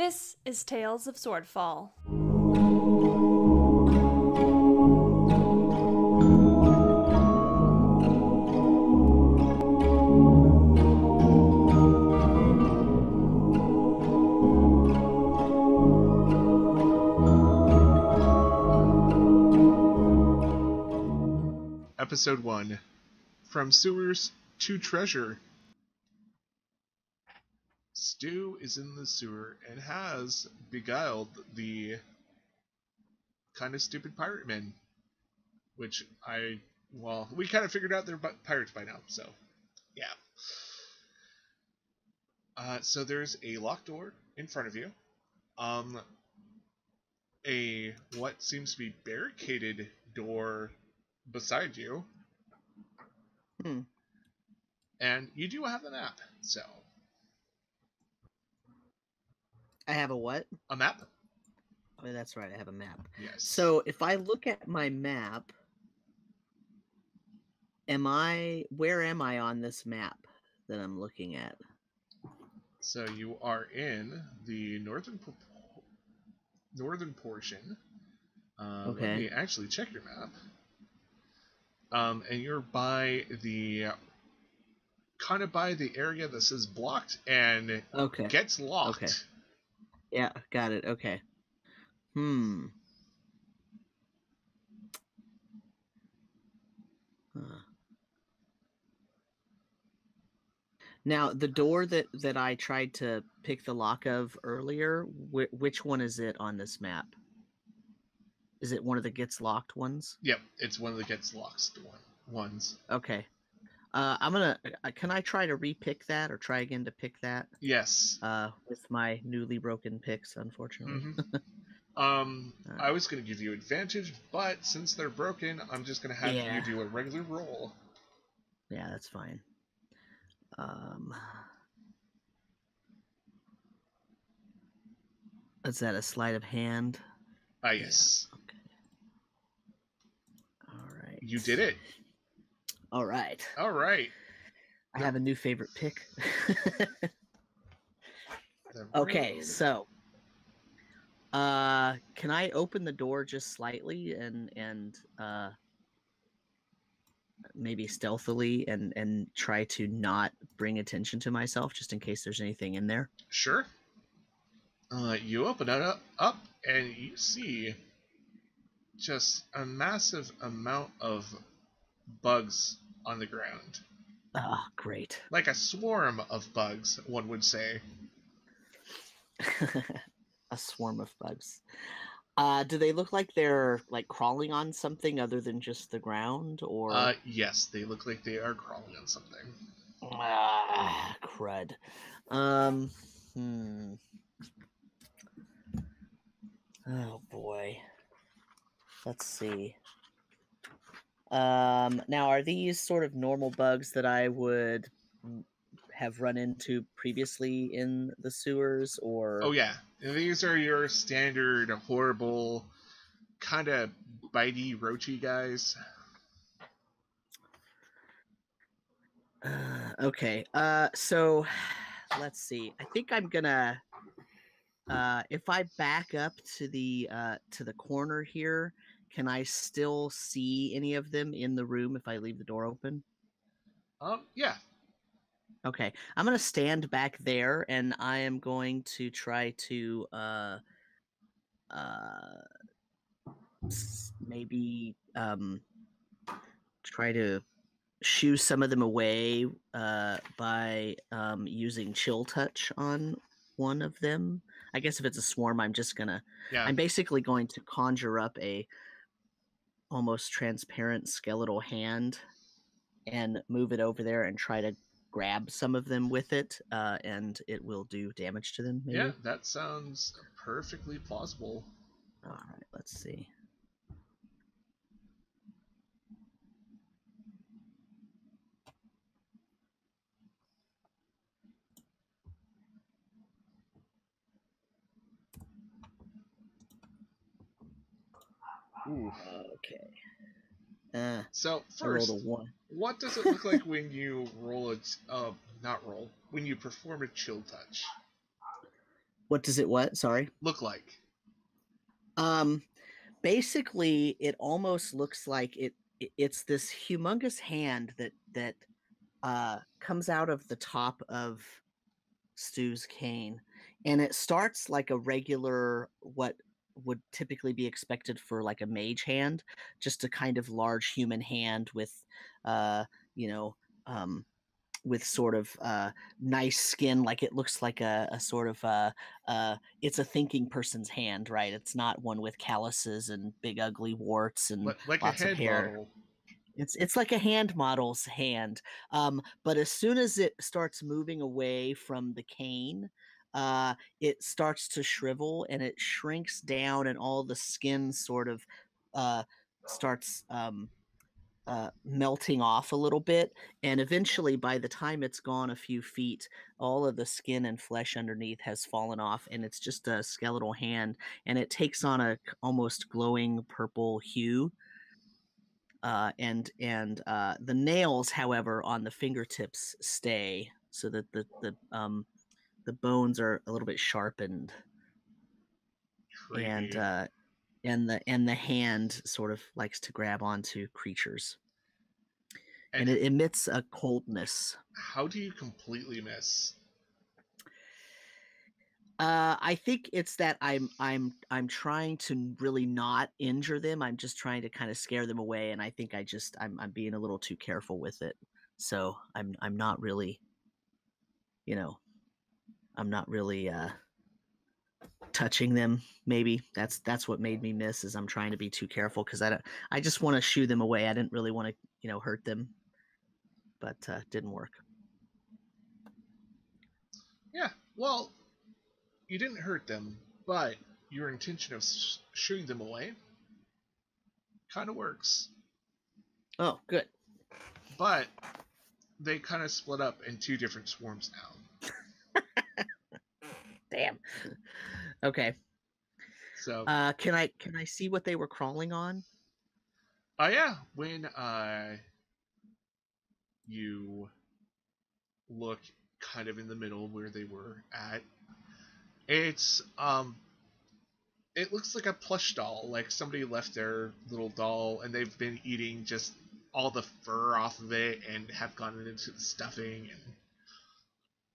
This is Tales of Swordfall. Episode 1, From Sewers to Treasure. Stu is in the sewer and has beguiled the kind of stupid pirate men. Which we kind of figured out they're pirates by now, so yeah. So there's a locked door in front of you. A what seems to be barricaded door beside you. And you do have a map, so. I have a what? A map? Oh, that's right, I have a map. Yes. So if I look at my map, where am I on this map that I'm looking at? So you are in the northern portion. Okay. Let me actually check your map. And you're by the area that says blocked and gets locked. Okay. Yeah, got it. Okay. Now, the door that I tried to pick the lock of earlier, which one is it on this map? Is it one of the gets locked ones? Yep, it's one of the gets locked ones. Okay. Can I try to repick that or try again to pick that? Yes. With my newly broken picks, unfortunately. I was going to give you advantage, but since they're broken, I'm just going to have you do a regular roll. Yeah, that's fine. Is that a sleight of hand? Yes. Yeah, okay. All right. You did it. All right. I have a new favorite pick. Okay, so can I open the door just slightly and maybe stealthily and try to not bring attention to myself just in case there's anything in there? Sure. You open it up and you see just a massive amount of bugs on the ground. Ah, great. Like a swarm of bugs, one would say. A swarm of bugs. Do they look like they're like crawling on something other than just the ground, or? Yes, they look like they are crawling on something. Ah, crud. Oh boy. Let's see. Now, are these sort of normal bugs that I would have run into previously in the sewers, or? Oh yeah, these are your standard horrible, kind of bitey, roachy guys. Okay. So let's see. I think I'm gonna. If I back up to the corner here, can I still see any of them in the room if I leave the door open? Yeah. Okay, I'm gonna stand back there, and I am going to try to maybe try to shoo some of them away by using chill touch on one of them. I guess if it's a swarm, I'm basically going to conjure up a almost transparent skeletal hand and move it over there and try to grab some of them with it, and it will do damage to them, maybe? Yeah, that sounds perfectly plausible. All right, let's see. Ooh. Okay. So first, I rolled a 1. What does it look like when you when you perform a chill touch? What does it what? Sorry. Look like? Basically it almost looks like it's this humongous hand that comes out of the top of Stu's cane, and it starts like a regular what would typically be expected for like a mage hand, just a kind of large human hand with you know with sort of nice skin, like it looks like a sort of it's a thinking person's hand, right? It's not one with calluses and big ugly warts and Like a lots of hand hair. model. It's like a hand model's hand, but as soon as it starts moving away from the cane, it starts to shrivel and it shrinks down, and all the skin sort of starts melting off a little bit, and eventually by the time it's gone a few feet, all of the skin and flesh underneath has fallen off, and it's just a skeletal hand, and it takes on a almost glowing purple hue. And the nails, however, on the fingertips stay, so that the bones are a little bit sharpened. Creepy. And the hand sort of likes to grab onto creatures. And it emits a coldness. How do you completely miss? I think it's that I'm trying to really not injure them. I'm just trying to kind of scare them away, and I think I'm being a little too careful with it. So I'm not really, I'm not really touching them. Maybe that's what made me miss, is I'm trying to be too careful, because I just want to shoo them away. I didn't really want to hurt them, but didn't work. Yeah, well, you didn't hurt them, but your intention of shooing them away kind of works. Oh, good. But they kind of split up in two different swarms now. Damn. Okay. So can I see what they were crawling on? Oh yeah, when you look kind of in the middle where they were at, it's it looks like a plush doll, like somebody left their little doll and they've been eating just all the fur off of it and have gone into the stuffing, and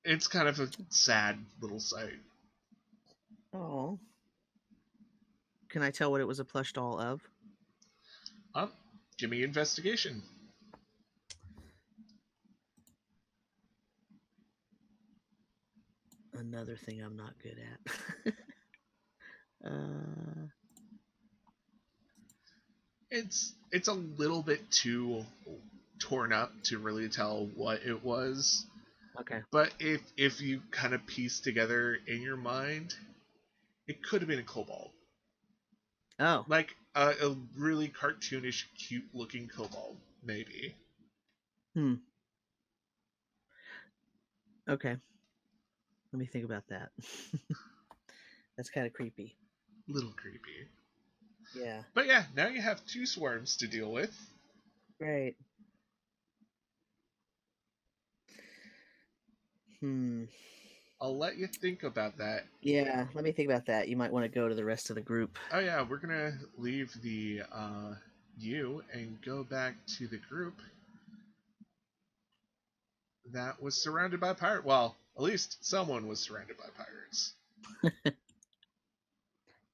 it's kind of a sad little sight. Oh. Can I tell what it was a plush doll of? Give me investigation. Another thing I'm not good at. It's a little bit too torn up to really tell what it was. Okay. But if you kind of piece together in your mind, it could have been a kobold. Oh. Like a really cartoonish, cute-looking kobold, maybe. Okay. Let me think about that. That's kind of creepy. Little creepy. Yeah. But yeah, now you have two swarms to deal with. Great. I'll let you think about that. Yeah, let me think about that. You might want to go to the rest of the group. Oh yeah, we're gonna leave the you and go back to the group that was surrounded by pirates. Well, at least someone was surrounded by pirates.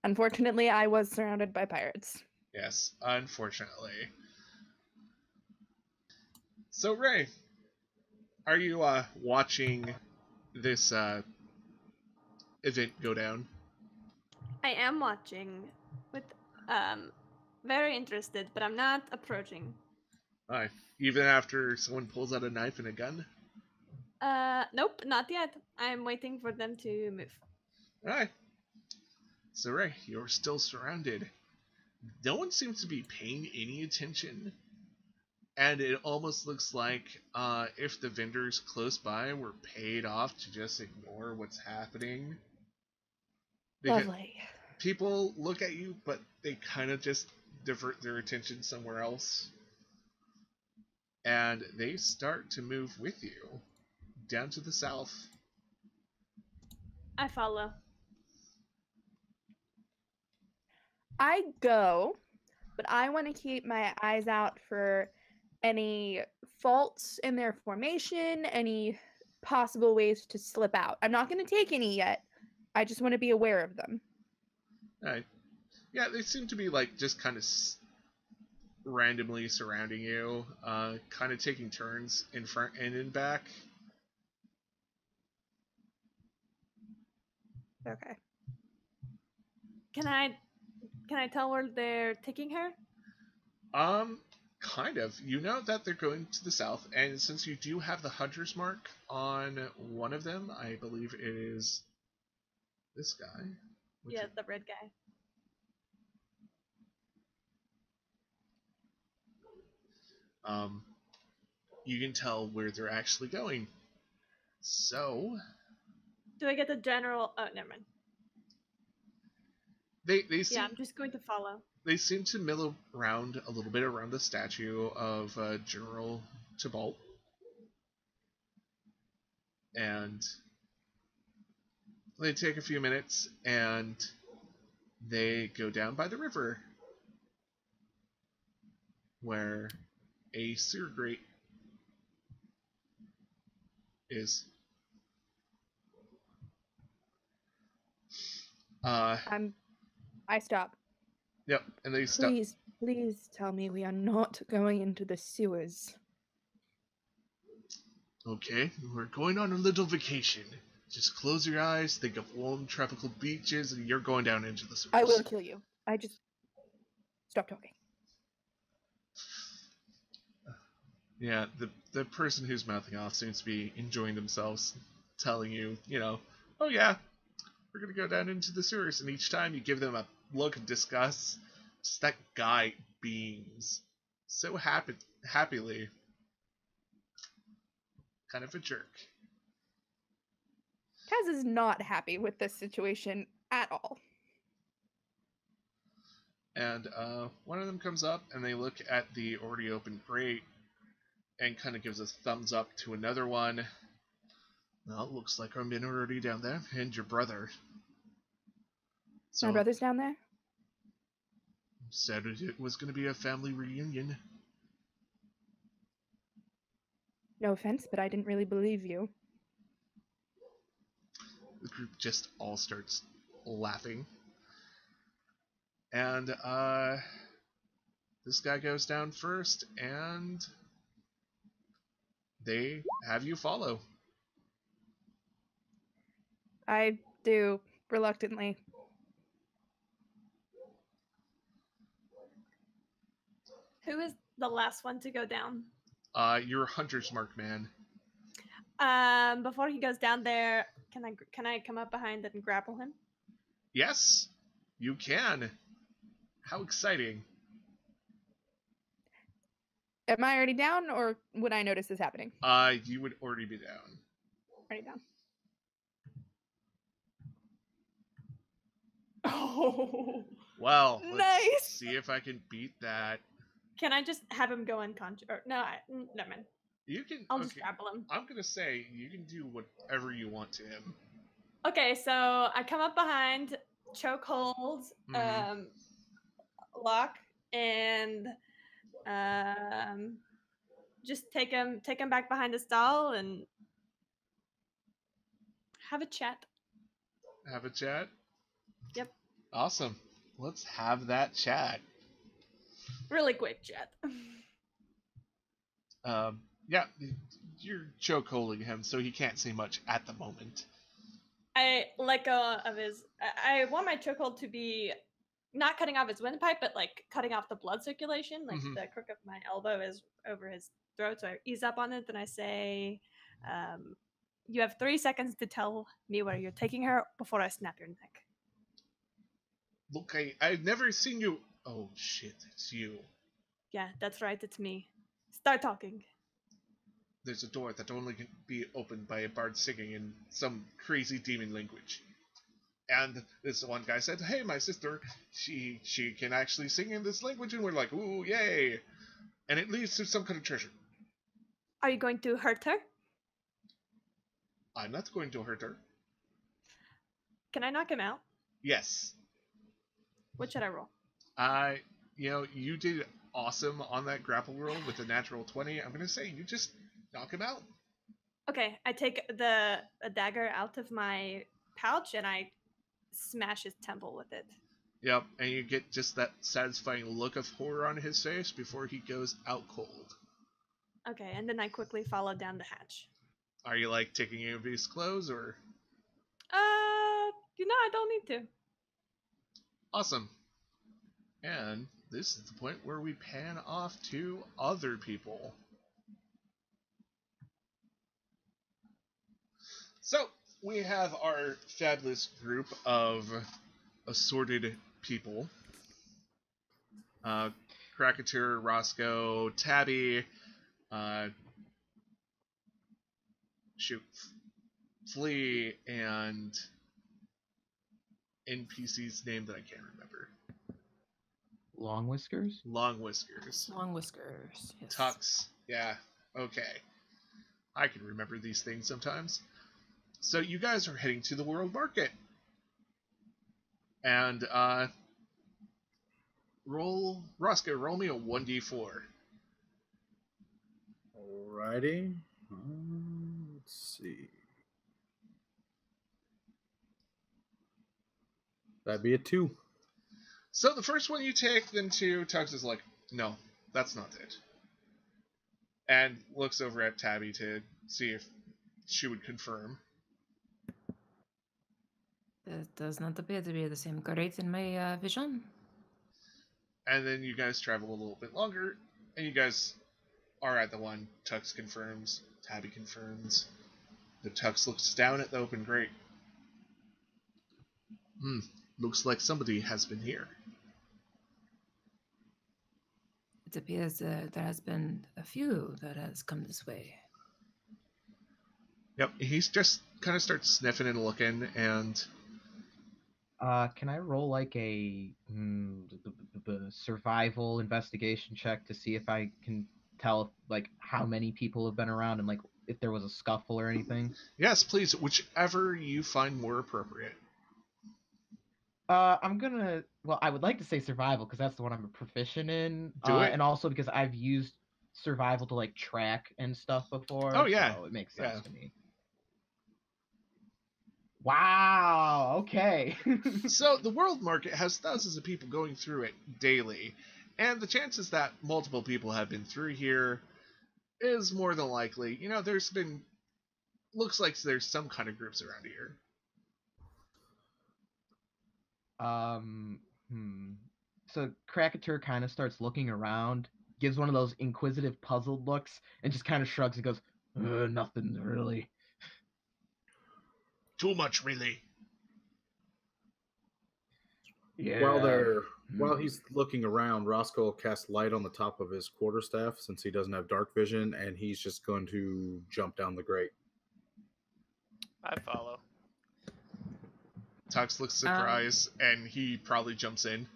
Unfortunately, I was surrounded by pirates. Yes, unfortunately. So Ray, are you watching this event go down? I am watching with very interested, but I'm not approaching. Even after someone pulls out a knife and a gun? Nope, not yet. I'm waiting for them to move. Alright. So Ray, you're still surrounded. No one seems to be paying any attention. And it almost looks like if the vendors close by were paid off to just ignore what's happening. Lovely. People look at you, but they kind of just divert their attention somewhere else. And they start to move with you down to the south. I follow. I go, but I want to keep my eyes out for any faults in their formation, any possible ways to slip out. I'm not going to take any yet. I just want to be aware of them. All right. Yeah, they seem to be like just kind of randomly surrounding you, kind of taking turns in front and in back. Okay. Can I tell where they're taking her? Kind of. You know that they're going to the south, and since you do have the hunter's mark on one of them, I believe it is this guy. Yeah, the red guy. You can tell where they're actually going. So, do I get the general? Oh, never mind. They seem, yeah, I'm just going to follow. They seem to mill around a little bit around the statue of General Tybalt. And they take a few minutes and they go down by the river where a sewer grate is. I stop. Yep, and they stop. Please tell me we are not going into the sewers. Okay, we're going on a little vacation. Just close your eyes, think of warm tropical beaches, and you're going down into the sewers. I will kill you. I just... Stop talking. Yeah, the person who's mouthing off seems to be enjoying themselves, telling you, oh yeah, we're gonna go down into the sewers, and each time you give them a look of disgust, just that guy beams so happily. Kind of a jerk. Kaz is not happy with this situation at all. And one of them comes up and they look at the already open grate and kind of gives a thumbs up to another one. Well, it looks like our men are already down there, and your brother. So, my brother's down there? Said it was going to be a family reunion. No offense, but I didn't really believe you. The group just all starts laughing. And this guy goes down first, and they have you follow. I do, reluctantly. Who is the last one to go down? You're Hunter's Mark, man. Before he goes down there, can I come up behind and grapple him? Yes, you can. How exciting. Am I already down, or would I notice this happening? You would already be down. Already down. Oh. Well, nice. Let's see if I can beat that. Can I just have him go unconscious? Or no, never mind. You can. I'll just grapple him. I'm gonna say you can do whatever you want to him. Okay, so I come up behind, chokehold, lock, and just take him back behind the stall and have a chat. Have a chat? Yep. Awesome. Let's have that chat. Really quick chat. Yeah, you're chokeholding him, so he can't say much at the moment. I let go of his... I want my chokehold to be not cutting off his windpipe, but like cutting off the blood circulation. Like the crook of my elbow is over his throat, so I ease up on it, and I say, you have 3 seconds to tell me where you're taking her before I snap your neck. Look, I've never seen you... Oh, shit, it's you. Yeah, that's right, it's me. Start talking. There's a door that only can be opened by a bard singing in some crazy demon language. And this one guy said, hey, my sister, she can actually sing in this language, and we're like, ooh, yay! And it leads to some kind of treasure. Are you going to hurt her? I'm not going to hurt her. Can I knock him out? Yes. What should I roll? You did awesome on that grapple roll with a natural 20. I'm going to say you just knock him out. Okay, I take a dagger out of my pouch and I smash his temple with it. Yep, and you get just that satisfying look of horror on his face before he goes out cold. Okay, and then I quickly follow down the hatch. Are you, like, taking any of his clothes, or...? I don't need to. Awesome. And this is the point where we pan off to other people. So, we have our fabulous group of assorted people. Krakatur, Roscoe, Tabby, Flea, and NPC's name that I can't remember. Long Whiskers? Long Whiskers. Long Whiskers. Yes. Tux. Yeah. Okay. I can remember these things sometimes. So you guys are heading to the World Market. And, Roscoe, roll me a 1d4. Alrighty. Let's see. That'd be a 2. So the first one you take, then 2, Tux is like, no, that's not it. And looks over at Tabby to see if she would confirm. That does not appear to be the same crate in my vision. And then you guys travel a little bit longer, and you guys are at the one. Tux confirms, Tabby confirms. The Tux looks down at the open grate. Looks like somebody has been here. It appears there has been a few that has come this way. Yep, he's just kind of starts sniffing and looking, and... Can I roll like a survival investigation check to see if I can tell like how many people have been around and like if there was a scuffle or anything? Yes, please, whichever you find more appropriate. I would like to say survival because that's the one I'm proficient in. Do it. And also because I've used survival to like track and stuff before. Oh yeah, so it makes sense to me. Wow, okay. So the World Market has thousands of people going through it daily, and the chances that multiple people have been through here is more than likely. Looks like there's some kind of groups around here. So Krakatur kind of starts looking around, gives one of those inquisitive, puzzled looks, and just kind of shrugs and goes, nothing really. Too much, really. Yeah. While he's looking around, Roscoe will cast light on the top of his quarterstaff since he doesn't have dark vision, and he's just going to jump down the grate. I follow. Tux looks surprised, and he probably jumps in.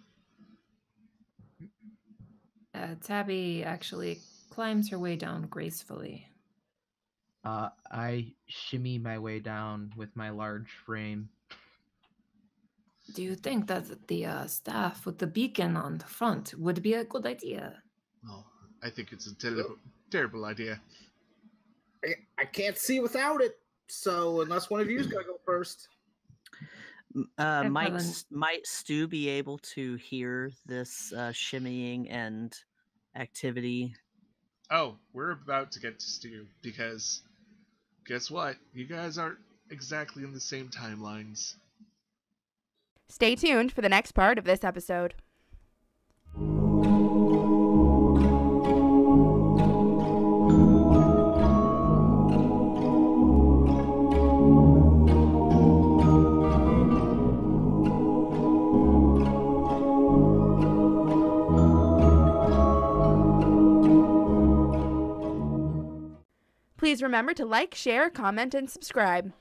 Tabby actually climbs her way down gracefully. I shimmy my way down with my large frame. Do you think that the staff with the beacon on the front would be a good idea? Oh, I think it's a terrible idea. I can't see without it, so unless one of you's got to go first. Might Stu be able to hear this shimmying and activity? Oh, we're about to get to Stu, because guess what? You guys aren't exactly in the same timelines. Stay tuned for the next part of this episode. Please remember to like, share, comment, and subscribe.